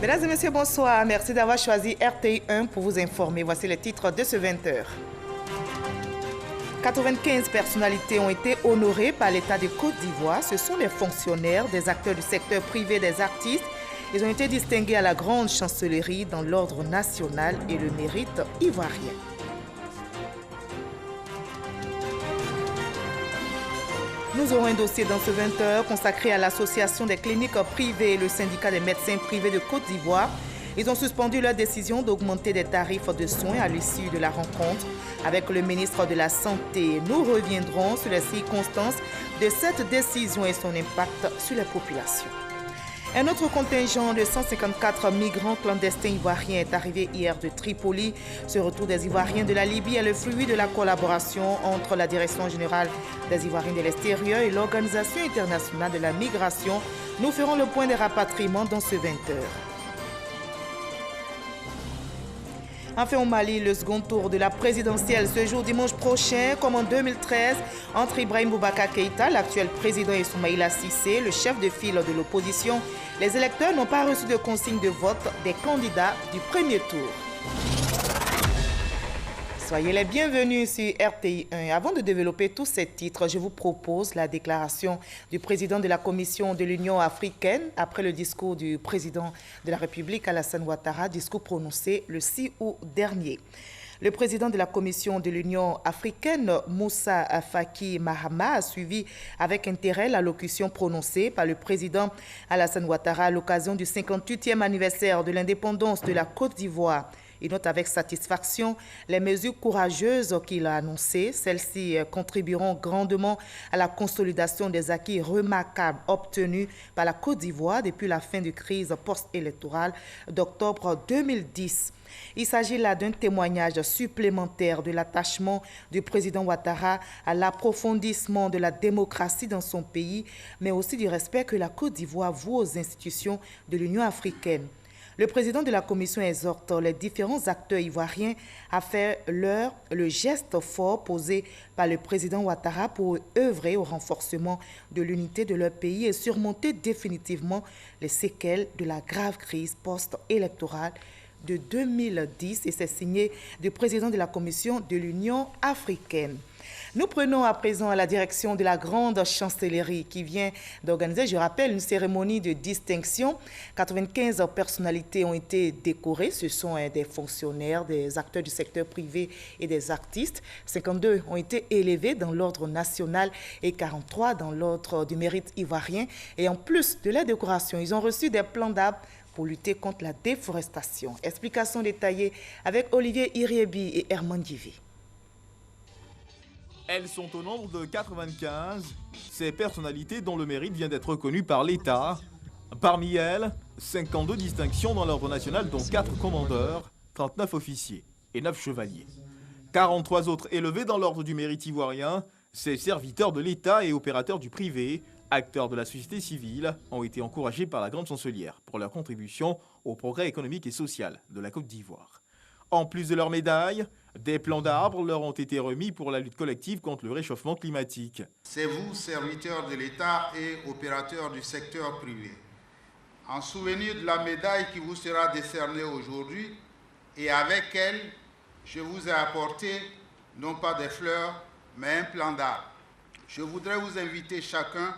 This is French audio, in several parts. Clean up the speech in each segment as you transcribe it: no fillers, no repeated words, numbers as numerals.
Mesdames et messieurs, bonsoir. Merci d'avoir choisi RTI 1 pour vous informer. Voici les titres de ce 20h. 95 personnalités ont été honorées par l'État de Côte d'Ivoire. Ce sont les fonctionnaires, des acteurs du secteur privé, des artistes. Ils ont été distingués à la grande chancellerie dans l'ordre national et le mérite ivoirien. Nous aurons un dossier dans ce 20h consacré à l'association des cliniques privées et le syndicat des médecins privés de Côte d'Ivoire. Ils ont suspendu leur décision d'augmenter des tarifs de soins à l'issue de la rencontre avec le ministre de la Santé. Nous reviendrons sur les circonstances de cette décision et son impact sur les populations. Un autre contingent de 154 migrants clandestins ivoiriens est arrivé hier de Tripoli. Ce retour des Ivoiriens de la Libye est le fruit de la collaboration entre la Direction générale des Ivoiriens de l'extérieur et l'Organisation internationale de la migration. Nous ferons le point des rapatriements dans ce 20h. Enfin au Mali, le second tour de la présidentielle ce jour dimanche prochain, comme en 2013, entre Ibrahim Boubacar Keïta, l'actuel président, et Soumaïla Cissé, le chef de file de l'opposition. Les électeurs n'ont pas reçu de consigne de vote des candidats du premier tour. Soyez les bienvenus sur RTI 1. Avant de développer tous ces titres, je vous propose la déclaration du président de la Commission de l'Union africaine après le discours du président de la République, Alassane Ouattara, discours prononcé le 6 août dernier. Le président de la Commission de l'Union africaine, Moussa Faki Mahama, a suivi avec intérêt l'allocution prononcée par le président Alassane Ouattara à l'occasion du 58e anniversaire de l'indépendance de la Côte d'Ivoire. Il note avec satisfaction les mesures courageuses qu'il a annoncées. Celles-ci contribueront grandement à la consolidation des acquis remarquables obtenus par la Côte d'Ivoire depuis la fin de crise post-électorale d'octobre 2010. Il s'agit là d'un témoignage supplémentaire de l'attachement du président Ouattara à l'approfondissement de la démocratie dans son pays, mais aussi du respect que la Côte d'Ivoire voue aux institutions de l'Union africaine. Le président de la Commission exhorte les différents acteurs ivoiriens à faire le geste fort posé par le président Ouattara pour œuvrer au renforcement de l'unité de leur pays et surmonter définitivement les séquelles de la grave crise post-électorale de 2010, et c'est signé du président de la Commission de l'Union africaine. Nous prenons à présent la direction de la grande chancellerie qui vient d'organiser, je rappelle, une cérémonie de distinction. 95 personnalités ont été décorées. Ce sont des fonctionnaires, des acteurs du secteur privé et des artistes. 52 ont été élevés dans l'ordre national et 43 dans l'ordre du mérite ivoirien. Et en plus de la décoration, ils ont reçu des plants d'arbres pour lutter contre la déforestation. Explication détaillée avec Olivier Iriebi et Herman Divi. Elles sont au nombre de 95, ces personnalités dont le mérite vient d'être reconnu par l'État. Parmi elles, 52 distinctions dans l'ordre national, dont 4 commandeurs, 39 officiers et 9 chevaliers. 43 autres élevés dans l'ordre du mérite ivoirien, ces serviteurs de l'État et opérateurs du privé, acteurs de la société civile, ont été encouragés par la grande chancelière pour leur contribution au progrès économique et social de la Côte d'Ivoire. En plus de leurs médailles, des plants d'arbres leur ont été remis pour la lutte collective contre le réchauffement climatique. C'est vous, serviteurs de l'État et opérateurs du secteur privé. En souvenir de la médaille qui vous sera décernée aujourd'hui, et avec elle, je vous ai apporté non pas des fleurs, mais un plant d'arbre. Je voudrais vous inviter chacun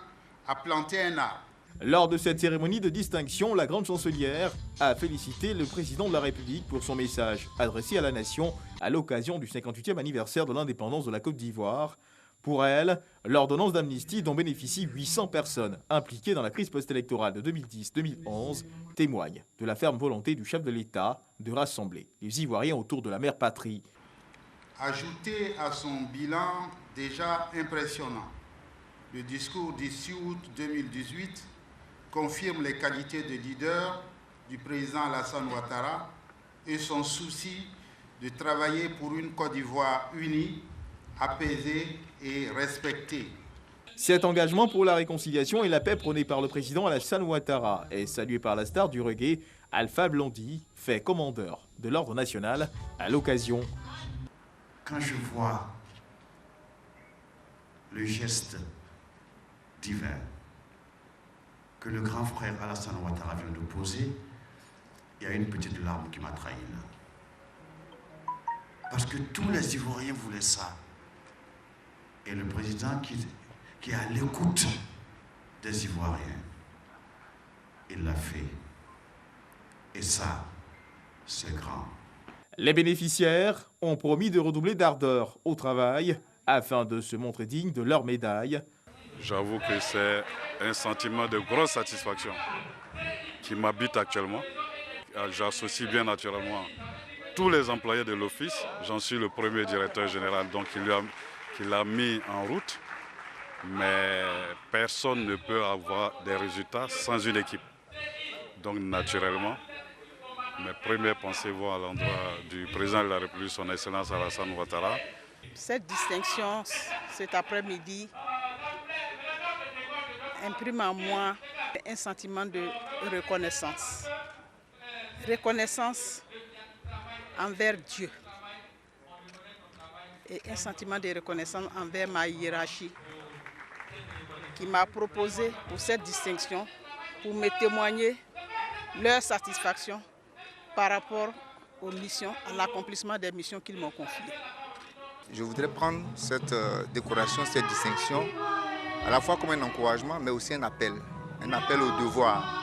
à planter un arbre. Lors de cette cérémonie de distinction, la grande chancelière a félicité le président de la République pour son message adressé à la nation à l'occasion du 58e anniversaire de l'indépendance de la Côte d'Ivoire. Pour elle, l'ordonnance d'amnistie dont bénéficient 800 personnes impliquées dans la crise post-électorale de 2010-2011 témoigne de la ferme volonté du chef de l'État de rassembler les Ivoiriens autour de la mère patrie. Ajouté à son bilan déjà impressionnant, le discours du 6 août 2018 confirme les qualités de leader du président Alassane Ouattara et son souci de travailler pour une Côte d'Ivoire unie, apaisée et respectée. Cet engagement pour la réconciliation et la paix prôné par le président Alassane Ouattara est salué par la star du reggae, Alpha Blondy, fait commandeur de l'ordre national à l'occasion. Quand je vois le geste divin que le grand frère Alassane Ouattara vient de poser, il y a une petite larme qui m'a trahi là. Parce que tous les Ivoiriens voulaient ça. Et le président qui est à l'écoute des Ivoiriens, il l'a fait. Et ça, c'est grand. Les bénéficiaires ont promis de redoubler d'ardeur au travail afin de se montrer dignes de leur médaille. J'avoue que c'est un sentiment de grosse satisfaction qui m'habite actuellement. J'associe bien naturellement tous les employés de l'office. J'en suis le premier directeur général, donc il l'a mis en route. Mais personne ne peut avoir des résultats sans une équipe. Donc naturellement, mes premières pensées vont à l'endroit du président de la République, son Excellence Alassane Ouattara. Cette distinction cet après-midi imprime en moi un sentiment de reconnaissance. Reconnaissance envers Dieu et un sentiment de reconnaissance envers ma hiérarchie qui m'a proposé pour cette distinction pour me témoigner leur satisfaction par rapport aux missions, à l'accomplissement des missions qu'ils m'ont confiées. Je voudrais prendre cette décoration, cette distinction, à la fois comme un encouragement, mais aussi un appel au devoir,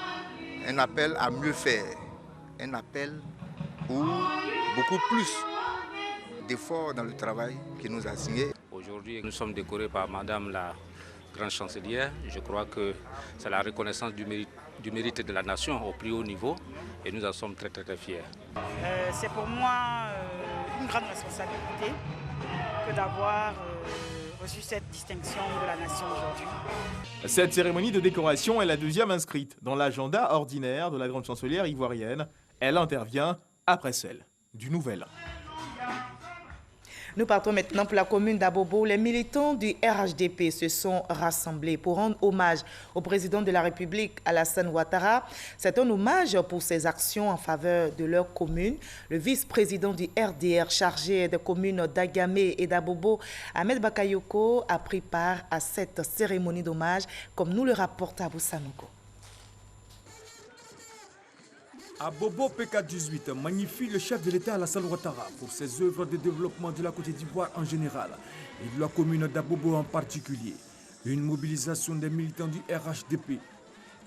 un appel à mieux faire, un appel pour beaucoup plus d'efforts dans le travail qui nous a assigné. Aujourd'hui, nous sommes décorés par Madame la grande chancelière. Je crois que c'est la reconnaissance du mérite de la nation au plus haut niveau et nous en sommes très fiers. C'est pour moi une grande responsabilité que d'avoir reçu cette distinction de la nation aujourd'hui. Cette cérémonie de décoration est la deuxième inscrite dans l'agenda ordinaire de la grande chancelière ivoirienne. Elle intervient après celle du Nouvel An. Nous partons maintenant pour la commune d'Abobo. Les militants du RHDP se sont rassemblés pour rendre hommage au président de la République, Alassane Ouattara. C'est un hommage pour ses actions en faveur de leur commune. Le vice-président du RDR chargé des communes d'Agamé et d'Abobo, Ahmed Bakayoko, a pris part à cette cérémonie d'hommage, comme nous le rapporte Abou Sanogo. Abobo PK18 magnifie le chef de l'État Alassane Ouattara pour ses œuvres de développement de la Côte d'Ivoire en général et de la commune d'Abobo en particulier. Une mobilisation des militants du RHDP,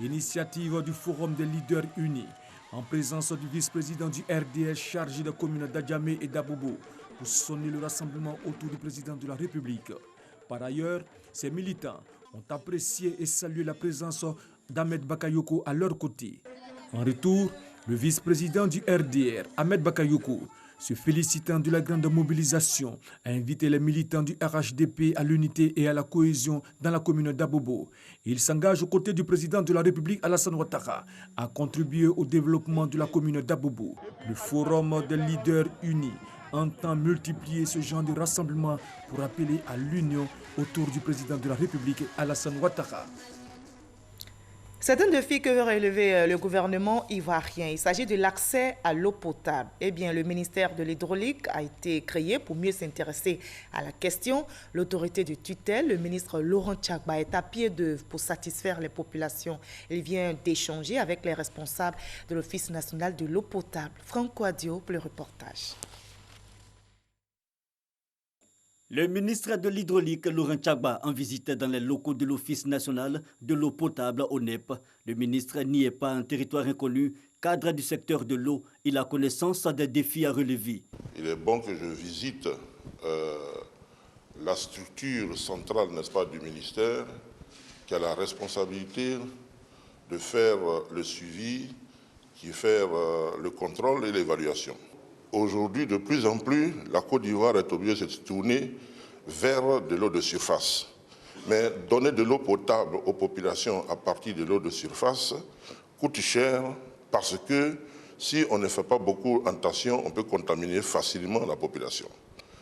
initiative du Forum des leaders unis, en présence du vice-président du RDL chargé des communes d'Adjamé et d'Abobo pour sonner le rassemblement autour du président de la République. Par ailleurs, ces militants ont apprécié et salué la présence d'Ahmed Bakayoko à leur côté. En retour, le vice-président du RDR, Ahmed Bakayoko, se félicitant de la grande mobilisation, a invité les militants du RHDP à l'unité et à la cohésion dans la commune d'Abobo. Il s'engage aux côtés du président de la République, Alassane Ouattara, à contribuer au développement de la commune d'Abobo. Le forum des leaders unis entend multiplier ce genre de rassemblement pour appeler à l'union autour du président de la République, Alassane Ouattara. C'est un défi que veut relever le gouvernement ivoirien. Il s'agit de l'accès à l'eau potable. Eh bien, le ministère de l'Hydraulique a été créé pour mieux s'intéresser à la question. L'autorité de tutelle, le ministre Laurent Tchagba, est à pied d'œuvre pour satisfaire les populations. Il vient d'échanger avec les responsables de l'Office national de l'eau potable. Franco Adio pour le reportage. Le ministre de l'Hydraulique, Laurent Tchagba, en visite dans les locaux de l'Office national de l'eau potable, ONEP. Le ministre n'y est pas un territoire inconnu. Cadre du secteur de l'eau, il a connaissance des défis à relever. Il est bon que je visite la structure centrale, n'est-ce pas, du ministère, qui a la responsabilité de faire le suivi, qui fait le contrôle et l'évaluation. Aujourd'hui, de plus en plus, la Côte d'Ivoire est obligée de se tourner vers de l'eau de surface. Mais donner de l'eau potable aux populations à partir de l'eau de surface coûte cher parce que si on ne fait pas beaucoup attention, on peut contaminer facilement la population.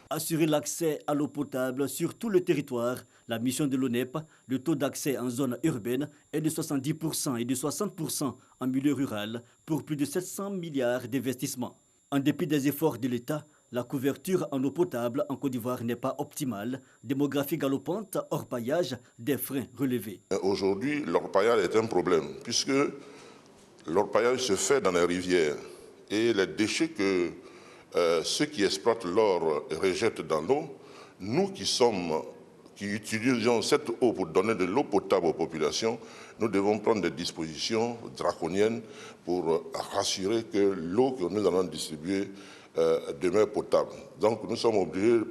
Assurer l'accès à l'eau potable sur tout le territoire, la mission de l'ONEP, le taux d'accès en zone urbaine est de 70% et de 60% en milieu rural pour plus de 700 milliards d'investissements. En dépit des efforts de l'État, la couverture en eau potable en Côte d'Ivoire n'est pas optimale. Démographie galopante, orpaillage, des freins relevés. Aujourd'hui, l'orpaillage est un problème puisque l'orpaillage se fait dans les rivières. et les déchets que ceux qui exploitent l'or rejettent dans l'eau, nous qui utilisons cette eau pour donner de l'eau potable aux populations, nous devons prendre des dispositions draconiennes pour rassurer que l'eau que nous allons distribuer demeure potable. Donc nous sommes obligés,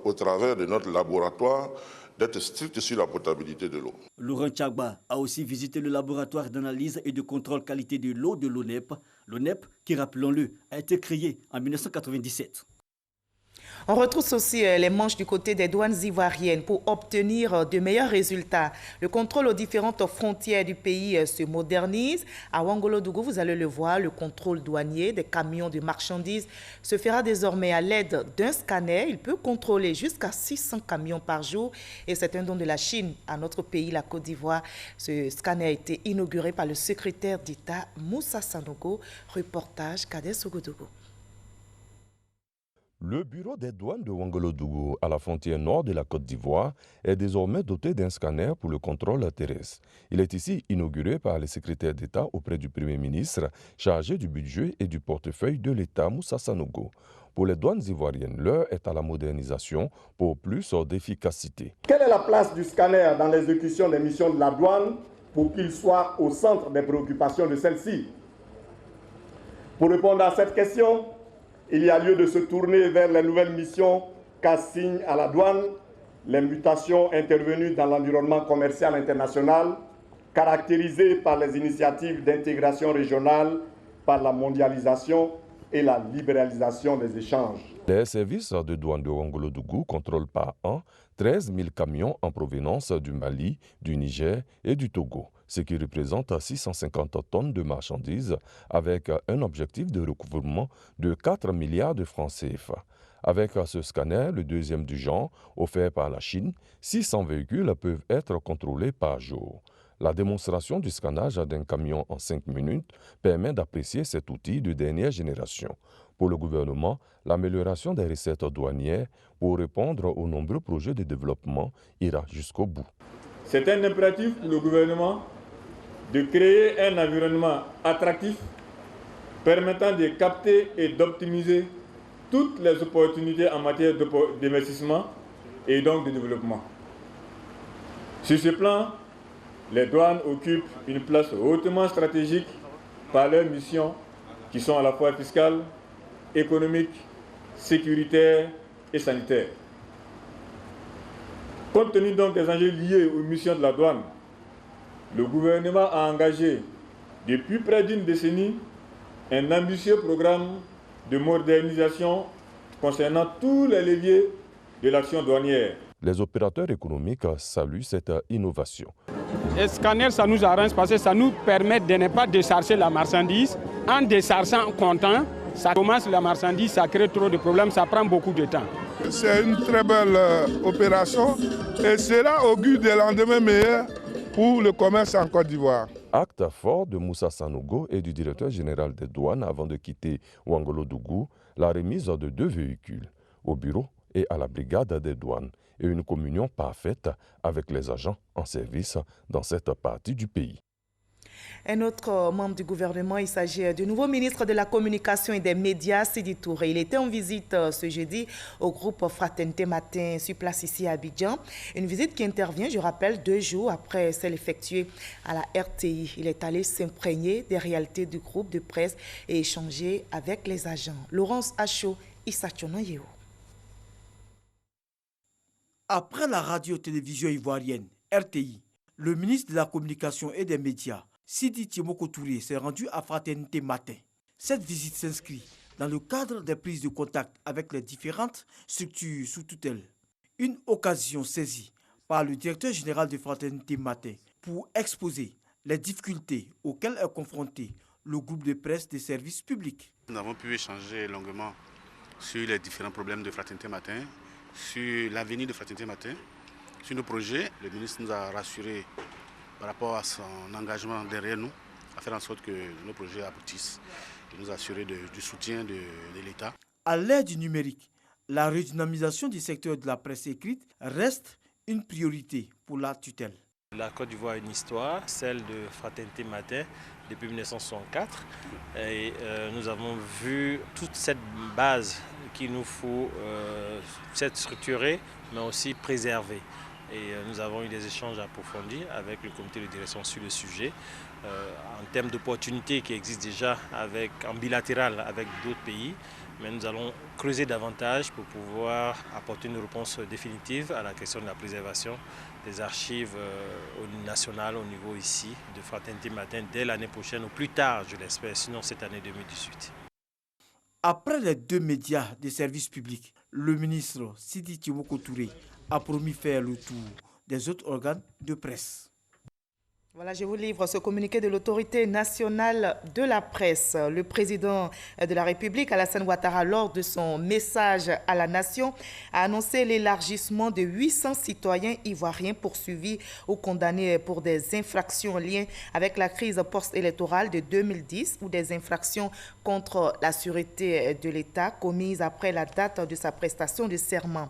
au travers de notre laboratoire, d'être stricts sur la potabilité de l'eau. Laurent Tchagba a aussi visité le laboratoire d'analyse et de contrôle qualité de l'eau de l'ONEP. L'ONEP, qui, rappelons-le, a été créé en 1997. On retrouve aussi les manches du côté des douanes ivoiriennes pour obtenir de meilleurs résultats. Le contrôle aux différentes frontières du pays se modernise. À Ouangolodougou, vous allez le voir, le contrôle douanier des camions de marchandises se fera désormais à l'aide d'un scanner. Il peut contrôler jusqu'à 600 camions par jour et c'est un don de la Chine à notre pays, la Côte d'Ivoire. Ce scanner a été inauguré par le secrétaire d'État Moussa Sanogo. Reportage Kadé Sogodogo. Le bureau des douanes de Ouangolodougou, à la frontière nord de la Côte d'Ivoire, est désormais doté d'un scanner pour le contrôle terrestre. Il est ici inauguré par le secrétaire d'État auprès du Premier ministre, chargé du budget et du portefeuille de l'État, Moussa Sanogo. Pour les douanes ivoiriennes, l'heure est à la modernisation pour plus d'efficacité. Quelle est la place du scanner dans l'exécution des missions de la douane pour qu'il soit au centre des préoccupations de celle-ci? Pour répondre à cette question, il y a lieu de se tourner vers les nouvelles missions qu'assigne à la douane les mutations intervenues dans l'environnement commercial international, caractérisées par les initiatives d'intégration régionale, par la mondialisation et la libéralisation des échanges. Les services de douane de Ouangolodougou contrôlent par an 13 000 camions en provenance du Mali, du Niger et du Togo, ce qui représente 650 tonnes de marchandises avec un objectif de recouvrement de 4 milliards de francs CFA. Avec ce scanner, le deuxième du genre, offert par la Chine, 600 véhicules peuvent être contrôlés par jour. La démonstration du scannage d'un camion en 5 minutes permet d'apprécier cet outil de dernière génération. Pour le gouvernement, l'amélioration des recettes douanières pour répondre aux nombreux projets de développement ira jusqu'au bout. C'est un impératif pour le gouvernement de créer un environnement attractif permettant de capter et d'optimiser toutes les opportunités en matière d'investissement et donc de développement. Sur ce plan, les douanes occupent une place hautement stratégique par leurs missions qui sont à la fois fiscales, économiques, sécuritaires et sanitaires. Compte tenu donc des enjeux liés aux missions de la douane, le gouvernement a engagé depuis près d'une décennie un ambitieux programme de modernisation concernant tous les leviers de l'action douanière. Les opérateurs économiques saluent cette innovation. Le scanner, ça nous arrange parce que ça nous permet de ne pas décharger la marchandise. En déchargeant comptant, ça commence la marchandise, ça crée trop de problèmes, ça prend beaucoup de temps. C'est une très belle opération et cela augure des lendemains meilleurs pour le commerce en Côte d'Ivoire. Acte fort de Moussa Sanogo et du directeur général des douanes avant de quitter Ouangolodougou, la remise de 2 véhicules au bureau et à la brigade des douanes et une communion parfaite avec les agents en service dans cette partie du pays. Un autre membre du gouvernement, il s'agit du nouveau ministre de la Communication et des Médias, Sidi Touré. Il était en visite ce jeudi au groupe Fraternité Matin sur place ici à Abidjan. Une visite qui intervient, je rappelle, 2 jours après celle effectuée à la RTI. Il est allé s'imprégner des réalités du groupe de presse et échanger avec les agents. Laurence Acho, Issa Tchonoyeo. Après la radio-télévision ivoirienne, RTI, le ministre de la Communication et des Médias, Sidi Timoko Touré, s'est rendu à Fraternité Matin. Cette visite s'inscrit dans le cadre des prises de contact avec les différentes structures sous tutelle. Une occasion saisie par le directeur général de Fraternité Matin pour exposer les difficultés auxquelles est confronté le groupe de presse des services publics. Nous avons pu échanger longuement sur les différents problèmes de Fraternité Matin, sur l'avenir de Fraternité Matin, sur nos projets. Le ministre nous a rassurés par rapport à son engagement derrière nous, à faire en sorte que nos projets aboutissent et nous assurer du soutien de l'État. À l'ère du numérique, la redynamisation du secteur de la presse écrite reste une priorité pour la tutelle. La Côte d'Ivoire a une histoire, celle de Fraternité Matin, depuis 1964. Et nous avons vu toute cette base qu'il nous faut s'être structurée, mais aussi préserver. Et nous avons eu des échanges approfondis avec le comité de direction sur le sujet, en termes d'opportunités qui existent déjà en bilatéral avec d'autres pays. Mais nous allons creuser davantage pour pouvoir apporter une réponse définitive à la question de la préservation des archives au national, au niveau ici de Fraternité Matin, dès l'année prochaine, ou plus tard, je l'espère, sinon cette année 2018. Après les 2 médias de service public, le ministre Sidi Timoko Touré a promis faire le tour des autres organes de presse. Voilà, je vous livre ce communiqué de l'autorité nationale de la presse. Le président de la République, Alassane Ouattara, lors de son message à la nation, a annoncé l'élargissement de 800 citoyens ivoiriens poursuivis ou condamnés pour des infractions en lien avec la crise post-électorale de 2010 ou des infractions contre la sûreté de l'État commises après la date de sa prestation de serment.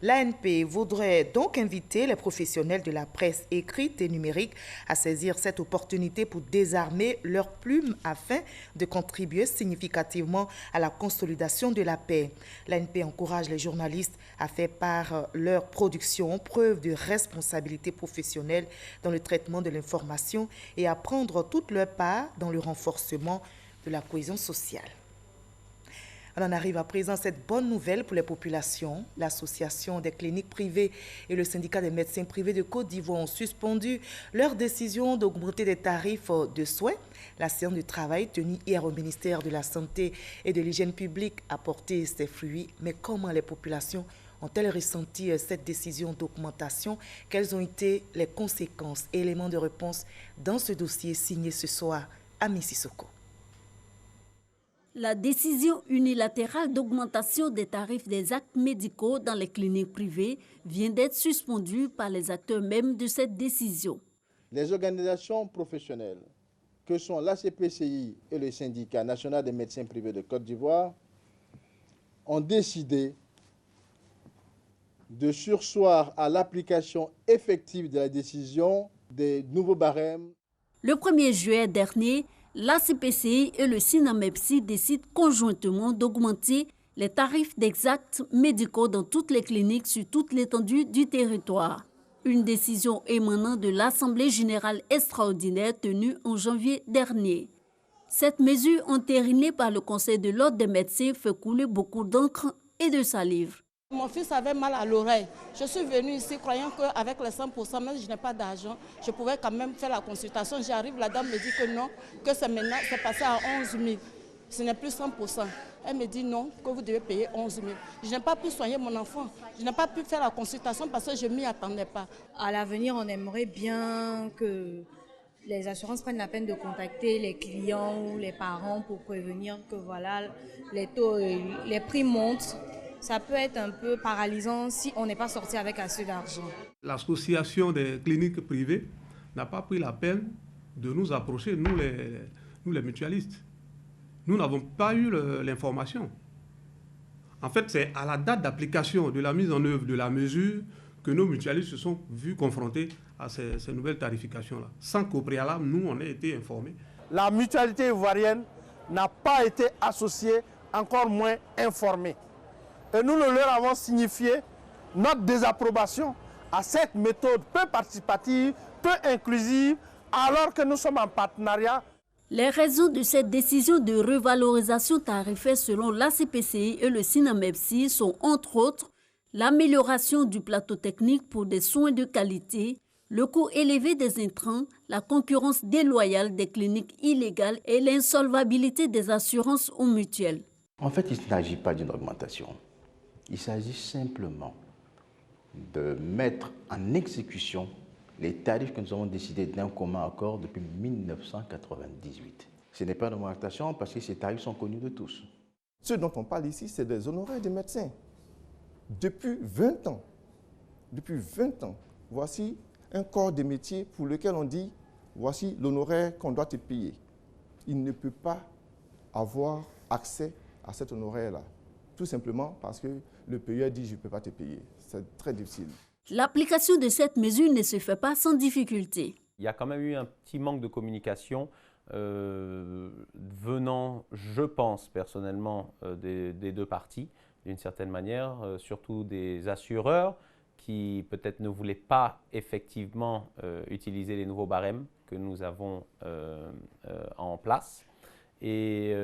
L'ANP voudrait donc inviter les professionnels de la presse écrite et numérique à saisir cette opportunité pour désarmer leurs plumes afin de contribuer significativement à la consolidation de la paix. L'ANP encourage les journalistes à faire par leur production preuve de responsabilité professionnelle dans le traitement de l'information et à prendre toute leur part dans le renforcement de la cohésion sociale. On en arrive à présent à cette bonne nouvelle pour les populations. L'Association des cliniques privées et le syndicat des médecins privés de Côte d'Ivoire ont suspendu leur décision d'augmenter les tarifs de soins. La séance de travail tenue hier au ministère de la Santé et de l'Hygiène publique a porté ses fruits. Mais comment les populations ont-elles ressenti cette décision d'augmentation? Quelles ont été les conséquences? Éléments de réponse dans ce dossier signé ce soir à Mississauga. La décision unilatérale d'augmentation des tarifs des actes médicaux dans les cliniques privées vient d'être suspendue par les acteurs mêmes de cette décision. Les organisations professionnelles, que sont l'ACPCI et le syndicat national des médecins privés de Côte d'Ivoire, ont décidé de surseoir à l'application effective de la décision des nouveaux barèmes. Le 1er juillet dernier, l'ACPCI et le SINAMEPSI décident conjointement d'augmenter les tarifs d'exacts médicaux dans toutes les cliniques sur toute l'étendue du territoire. Une décision émanant de l'Assemblée générale extraordinaire tenue en janvier dernier. Cette mesure entérinée par le Conseil de l'ordre des médecins fait couler beaucoup d'encre et de salive. Mon fils avait mal à l'oreille. Je suis venue ici croyant qu'avec les 100%, même si je n'ai pas d'argent, je pouvais quand même faire la consultation. J'arrive, la dame me dit que non, que c'est maintenant, c'est passé à 11 000. Ce n'est plus 100%. Elle me dit non, que vous devez payer 11 000. Je n'ai pas pu soigner mon enfant. Je n'ai pas pu faire la consultation parce que je ne m'y attendais pas. À l'avenir, on aimerait bien que les assurances prennent la peine de contacter les clients ou les parents pour prévenir que voilà, les taux, les prix montent. Ça peut être un peu paralysant si on n'est pas sorti avec assez d'argent. L'association des cliniques privées n'a pas pris la peine de nous approcher, nous les mutualistes. Nous n'avons pas eu l'information. En fait, c'est à la date d'application de la mise en œuvre de la mesure que nos mutualistes se sont vus confrontés à ces nouvelles tarifications-là. Sans qu'au préalable, nous, on ait été informés. La mutualité ivoirienne n'a pas été associée, encore moins informée. Et nous leur avons signifié notre désapprobation à cette méthode peu participative, peu inclusive, alors que nous sommes en partenariat. Les raisons de cette décision de revalorisation tarifaire selon l'ACPCI et le SINAMEPSI sont entre autres l'amélioration du plateau technique pour des soins de qualité, le coût élevé des intrants, la concurrence déloyale des cliniques illégales et l'insolvabilité des assurances aux mutuelles. En fait, il ne s'agit pas d'une augmentation. Il s'agit simplement de mettre en exécution les tarifs que nous avons décidés d'un commun accord depuis 1998. Ce n'est pas une augmentation parce que ces tarifs sont connus de tous. Ce dont on parle ici, c'est des honoraires des médecins. Depuis 20 ans, voici un corps de métier pour lequel on dit, voici l'honoraire qu'on doit te payer. Il ne peut pas avoir accès à cet honoraire-là. Tout simplement parce que le payeur dit « je ne peux pas te payer ». C'est très difficile. L'application de cette mesure ne se fait pas sans difficulté. Il y a quand même eu un petit manque de communication venant, je pense personnellement, des deux parties, d'une certaine manière, surtout des assureurs qui peut-être ne voulaient pas effectivement utiliser les nouveaux barèmes que nous avons en place. Et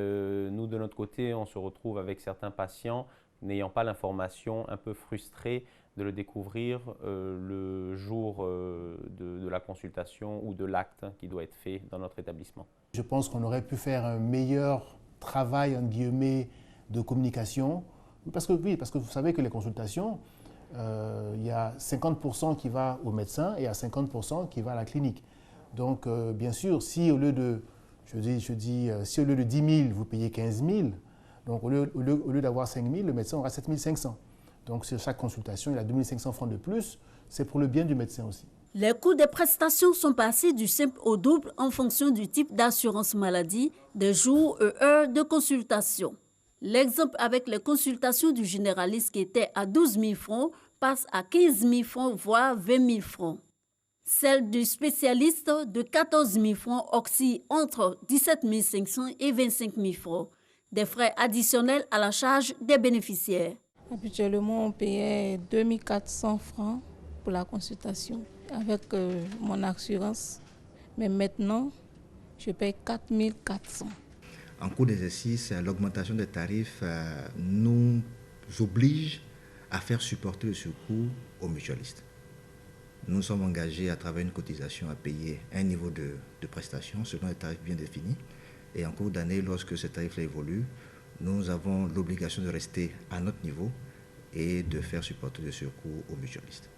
nous, de notre côté, on se retrouve avec certains patients n'ayant pas l'information, un peu frustrés de le découvrir le jour de la consultation ou de l'acte qui doit être fait dans notre établissement. Je pense qu'on aurait pu faire un meilleur travail, entre guillemets, de communication. Parce que vous savez que les consultations, il y a 50% qui va au médecin et il y a 50% qui va à la clinique. Donc, bien sûr, si au lieu de, si au lieu de 10 000, vous payez 15 000, donc au lieu d'avoir 5 000, le médecin aura 7 500. Donc, sur chaque consultation, il a 2 500 francs de plus. C'est pour le bien du médecin aussi. Les coûts des prestations sont passés du simple au double en fonction du type d'assurance maladie, des jours et heures de consultation. L'exemple avec les consultations du généraliste qui était à 12 000 francs passe à 15 000 francs, voire 20 000 francs. Celle du spécialiste de 14 000 francs oscille entre 17 500 et 25 000 francs. Des frais additionnels à la charge des bénéficiaires. Habituellement, on payait 2 400 francs pour la consultation avec mon assurance. Mais maintenant, je paye 4 400. En cours d'exercice, l'augmentation des tarifs nous oblige à faire supporter le surcoût aux mutualistes. Nous sommes engagés à travers une cotisation à payer un niveau de prestation selon les tarifs bien définis. Et en cours d'année, lorsque ces tarifs évoluent, nous avons l'obligation de rester à notre niveau et de faire supporter le surcoût aux mutualistes.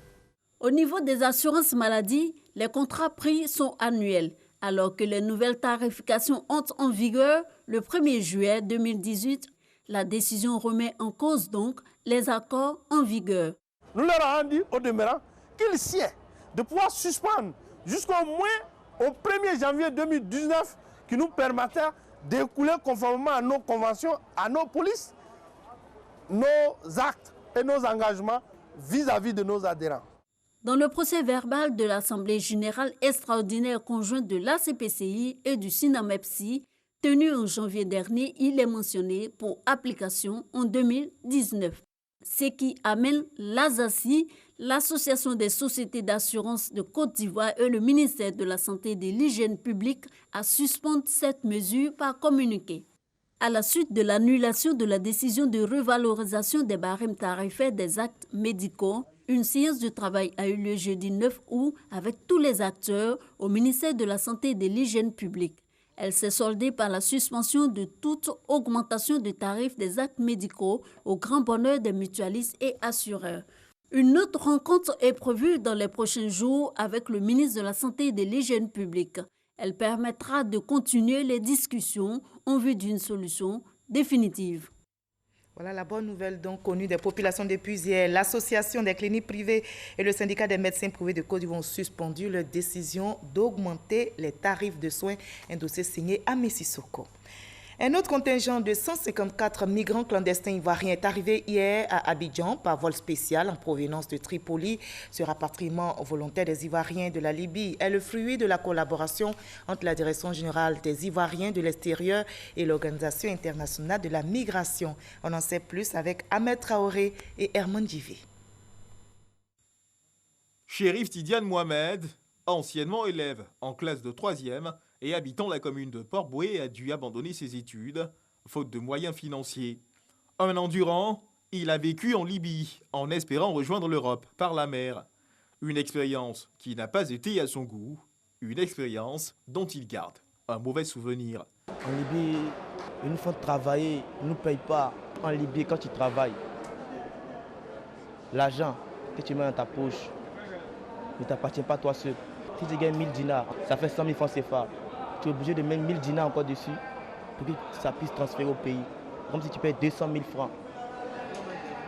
Au niveau des assurances maladie, les contrats pris sont annuels, alors que les nouvelles tarifications entrent en vigueur le 1er juillet 2018. La décision remet en cause donc les accords en vigueur. Nous leur avons dit au demeurant qu'il sied de pouvoir suspendre jusqu'au moins au 1er janvier 2019 qui nous permettait d'écouler conformément à nos conventions, à nos polices, nos actes et nos engagements vis-à-vis de nos adhérents. Dans le procès verbal de l'Assemblée générale extraordinaire conjointe de l'ACPCI et du SINAMEPSI, tenu en janvier dernier, il est mentionné pour application en 2019. Ce qui amène l'ASACI, l'Association des sociétés d'assurance de Côte d'Ivoire et le ministère de la Santé et de l'Hygiène publique à suspendre cette mesure par communiqué. À la suite de l'annulation de la décision de revalorisation des barèmes tarifaires des actes médicaux, une séance de travail a eu lieu jeudi 9 août avec tous les acteurs au ministère de la Santé et de l'Hygiène publique. Elle s'est soldée par la suspension de toute augmentation de tarifs des actes médicaux au grand bonheur des mutualistes et assureurs. Une autre rencontre est prévue dans les prochains jours avec le ministre de la Santé et de l'Hygiène publique. Elle permettra de continuer les discussions en vue d'une solution définitive. Voilà la bonne nouvelle donc connue des populations depuis hier. L'Association des cliniques privées et le syndicat des médecins privés de Côte d'Ivoire ont suspendu leur décision d'augmenter les tarifs de soins. Un dossier signé à Messisoko. Un autre contingent de 154 migrants clandestins ivoiriens est arrivé hier à Abidjan par vol spécial en provenance de Tripoli. Ce rapatriement volontaire des Ivoiriens de la Libye est le fruit de la collaboration entre la Direction générale des Ivoiriens de l'extérieur et l'Organisation internationale de la migration. On en sait plus avec Ahmed Traoré et Herman Djivé. Chérif Tidiane Mohamed, anciennement élève en classe de 3e, et habitant la commune de Port-Boué, a dû abandonner ses études, faute de moyens financiers. Un an durant, il a vécu en Libye, en espérant rejoindre l'Europe par la mer. Une expérience qui n'a pas été à son goût, une expérience dont il garde un mauvais souvenir. En Libye, une fois de travailler, ne nous paye pas. En Libye, quand tu travailles, l'argent que tu mets dans ta poche ne t'appartient pas toi seul. Si tu gagnes 1000 dinars, ça fait 100 000 francs CFA. Tu es obligé de mettre 1000 dinars encore dessus pour que ça puisse transférer au pays. Comme si tu payes 200 000 francs.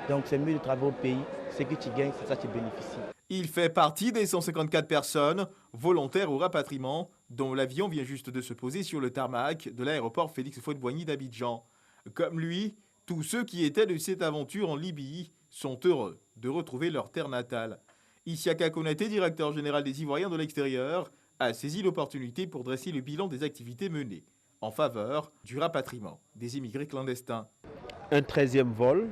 Donc c'est mieux de travailler au pays. Ce que tu gagnes, c'est ça que tu bénéficies. Il fait partie des 154 personnes volontaires au rapatriement dont l'avion vient juste de se poser sur le tarmac de l'aéroport Félix Houphouët-Boigny d'Abidjan. Comme lui, tous ceux qui étaient de cette aventure en Libye sont heureux de retrouver leur terre natale. Isiaka Konaté, directeur général des Ivoiriens de l'extérieur, a saisi l'opportunité pour dresser le bilan des activités menées en faveur du rapatriement des immigrés clandestins. Un 13e vol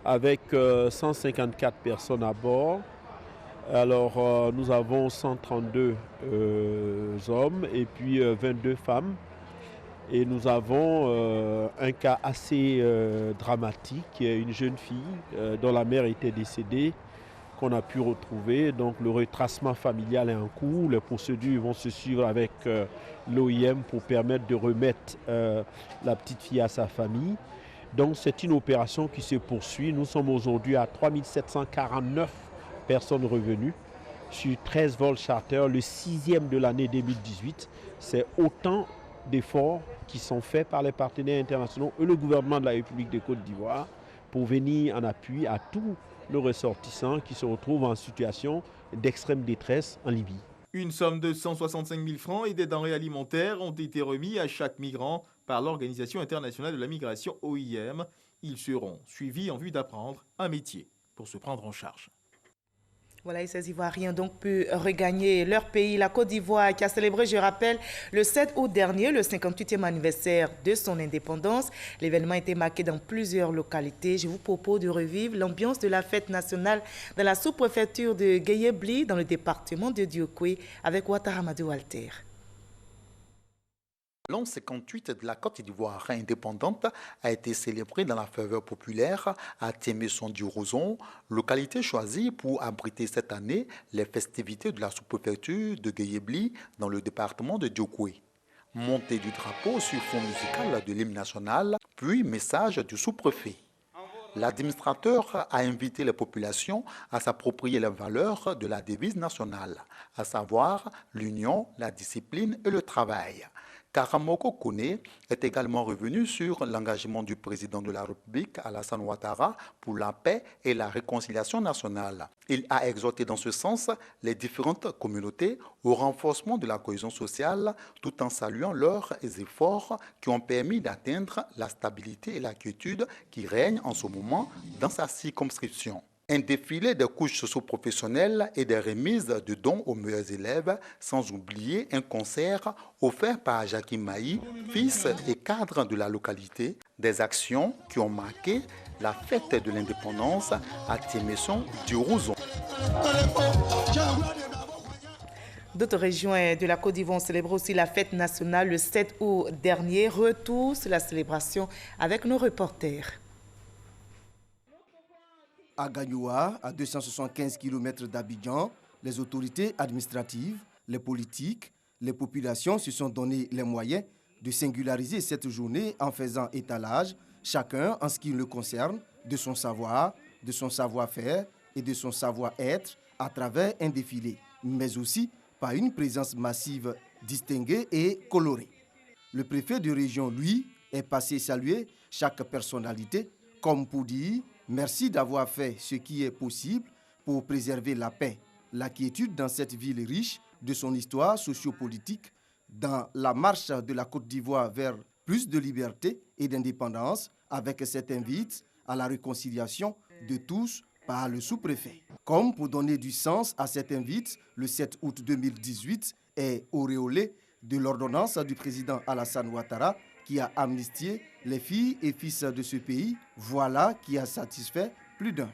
avec 154 personnes à bord. Alors nous avons 132 hommes et puis 22 femmes. Et nous avons un cas assez dramatique, une jeune fille dont la mère était décédée, qu'on a pu retrouver. Donc le retracement familial est en cours. Les procédures vont se suivre avec l'OIM pour permettre de remettre la petite fille à sa famille. Donc c'est une opération qui se poursuit. Nous sommes aujourd'hui à 3749 personnes revenues sur 13 vols charter, le 6e de l'année 2018. C'est autant d'efforts qui sont faits par les partenaires internationaux et le gouvernement de la République de Côte d'Ivoire pour venir en appui à tous nos ressortissants qui se retrouvent en situation d'extrême détresse en Libye. Une somme de 165 000 francs et des denrées alimentaires ont été remis à chaque migrant par l'Organisation internationale de la migration OIM. Ils seront suivis en vue d'apprendre un métier pour se prendre en charge. Voilà, et ces Ivoiriens donc pu regagner leur pays. La Côte d'Ivoire qui a célébré, je rappelle, le 7 août dernier, le 58e anniversaire de son indépendance. L'événement a été marqué dans plusieurs localités. Je vous propose de revivre l'ambiance de la fête nationale dans la sous-préfecture de Gueye-Bli, dans le département de Diokwe, avec Ouattara Madou Walter. L'an 58 de la Côte d'Ivoire indépendante a été célébré dans la ferveur populaire à Témé-Son-du-Roson, localité choisie pour abriter cette année les festivités de la sous-préfecture de Gueye-Bli dans le département de Diokwe. Montée du drapeau sur fond musical de l'hymne national, puis message du sous-préfet. L'administrateur a invité les populations à s'approprier les valeurs de la devise nationale, à savoir l'union, la discipline et le travail. Karamoko Kone est également revenu sur l'engagement du président de la République, Alassane Ouattara, pour la paix et la réconciliation nationale. Il a exhorté dans ce sens les différentes communautés au renforcement de la cohésion sociale, tout en saluant leurs efforts qui ont permis d'atteindre la stabilité et la quiétude qui règnent en ce moment dans sa circonscription. Un défilé de couches socio-professionnelles et des remises de dons aux meilleurs élèves, sans oublier un concert offert par Jackie Maï, fils et cadre de la localité, des actions qui ont marqué la fête de l'indépendance à Témé-Son-du-Roson. D'autres régions de la Côte d'Ivoire ont célébré aussi la fête nationale le 7 août dernier. Retour sur la célébration avec nos reporters. À Gagnoua, à 275 km d'Abidjan, les autorités administratives, les politiques, les populations se sont donné les moyens de singulariser cette journée en faisant étalage, chacun en ce qui le concerne, de son savoir, de son savoir-faire et de son savoir-être à travers un défilé, mais aussi par une présence massive, distinguée et colorée. Le préfet de région, lui, est passé saluer chaque personnalité comme pour dire merci d'avoir fait ce qui est possible pour préserver la paix, la quiétude dans cette ville riche de son histoire sociopolitique, dans la marche de la Côte d'Ivoire vers plus de liberté et d'indépendance, avec cette invite à la réconciliation de tous par le sous-préfet. Comme pour donner du sens à cette invite, le 7 août 2018 est auréolé de l'ordonnance du président Alassane Ouattara qui a amnistié les filles et fils de ce pays, voilà qui a satisfait plus d'un.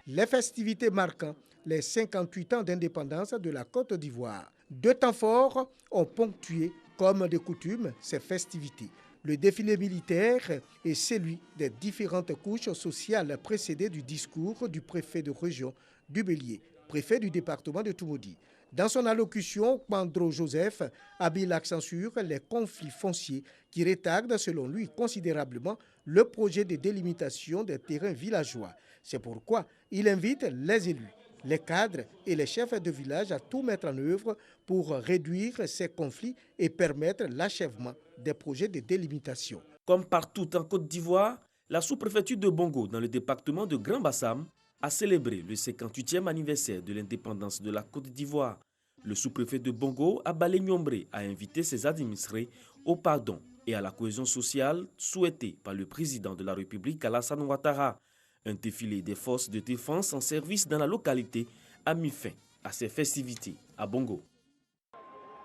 Les festivités marquant les 58 ans d'indépendance de la Côte d'Ivoire. Deux temps forts ont ponctué, comme de coutume, ces festivités. Le défilé militaire et celui des différentes couches sociales précédé du discours du préfet de région du Bélier, préfet du département de Toumoudi. Dans son allocution, Pandro Joseph a mis l'accent sur les conflits fonciers qui retardent selon lui considérablement le projet de délimitation des terrains villageois. C'est pourquoi il invite les élus, les cadres et les chefs de village à tout mettre en œuvre pour réduire ces conflits et permettre l'achèvement des projets de délimitation. Comme partout en Côte d'Ivoire, la sous-préfecture de Bongo dans le département de Grand Bassam a célébré le 58e anniversaire de l'indépendance de la Côte d'Ivoire. Le sous-préfet de Bongo, Abalé Nyombré, a invité ses administrés au pardon et à la cohésion sociale souhaitée par le président de la République, Alassane Ouattara. Un défilé des forces de défense en service dans la localité a mis fin à ces festivités à Bongo.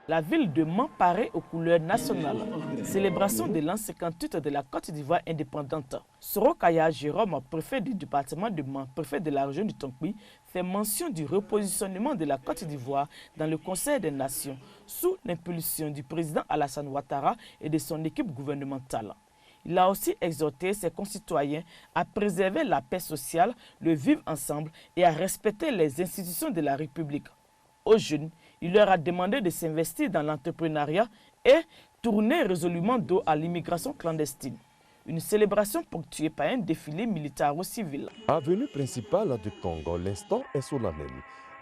La ville de Mans paraît aux couleurs nationales. Célébration de l'an 58 de la Côte d'Ivoire indépendante. Sorokaya Jérôme, préfet du département de Mans, préfet de la région du Tonkpi, fait mention du repositionnement de la Côte d'Ivoire dans le Conseil des Nations sous l'impulsion du président Alassane Ouattara et de son équipe gouvernementale. Il a aussi exhorté ses concitoyens à préserver la paix sociale, le vivre ensemble et à respecter les institutions de la République. Aux jeunes, il leur a demandé de s'investir dans l'entrepreneuriat et tourner résolument dos à l'immigration clandestine. Une célébration ponctuée par un défilé militaro-civil. Avenue principale de Congo, l'instant est solennel.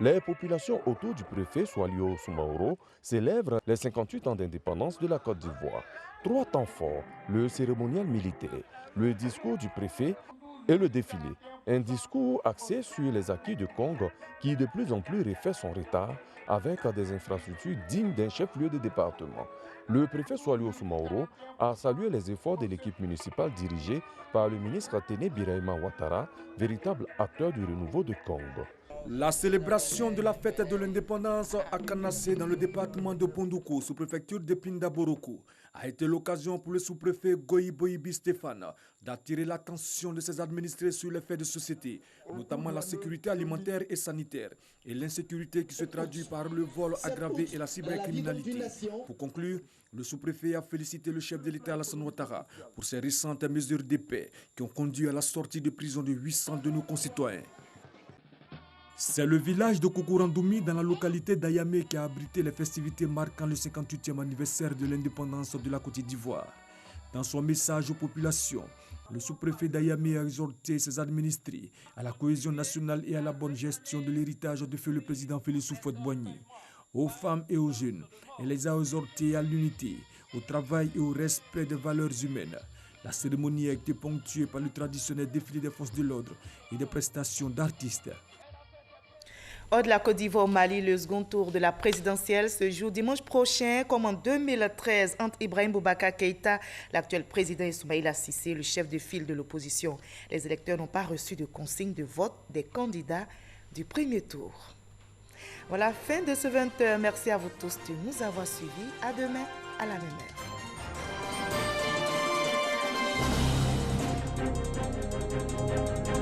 Les populations autour du préfet Swalio Soumaoro célèbrent les 58 ans d'indépendance de la Côte d'Ivoire. 3 temps forts, le cérémonial militaire, le discours du préfet et le défilé. Un discours axé sur les acquis de Congo qui de plus en plus refait son retard avec des infrastructures dignes d'un chef-lieu de département. Le préfet Swalio Soumaoro a salué les efforts de l'équipe municipale dirigée par le ministre Téné Birahima Ouattara, véritable acteur du renouveau de Congo. La célébration de la fête de l'indépendance à Kanassé dans le département de Bondoukou, sous-préfecture de Pinda-Boroko, a été l'occasion pour le sous-préfet Goyi Boyibi Stéphane d'attirer l'attention de ses administrés sur les faits de société, notamment la sécurité alimentaire et sanitaire et l'insécurité qui se traduit par le vol aggravé et la cybercriminalité. Pour conclure, le sous-préfet a félicité le chef de l'État Alassane Ouattara pour ses récentes mesures de paix qui ont conduit à la sortie de prison de 800 de nos concitoyens. C'est le village de Kokorandoumi dans la localité d'Ayamé qui a abrité les festivités marquant le 58e anniversaire de l'indépendance de la Côte d'Ivoire. Dans son message aux populations, le sous-préfet d'Ayamé a exhorté ses administrés à la cohésion nationale et à la bonne gestion de l'héritage de feu le président Félix Houphouët-Boigny. Aux femmes et aux jeunes, elle les a exhortés à l'unité, au travail et au respect des valeurs humaines. La cérémonie a été ponctuée par le traditionnel défilé des forces de l'ordre et des prestations d'artistes. Hors de la Côte d'Ivoire au Mali, le second tour de la présidentielle se joue dimanche prochain, comme en 2013, entre Ibrahim Boubacar Keïta, l'actuel président, et Soumaïla Cissé, le chef de file de l'opposition. Les électeurs n'ont pas reçu de consigne de vote des candidats du premier tour. Voilà, fin de ce 20h. Merci à vous tous de nous avoir suivis. À demain, à la même heure.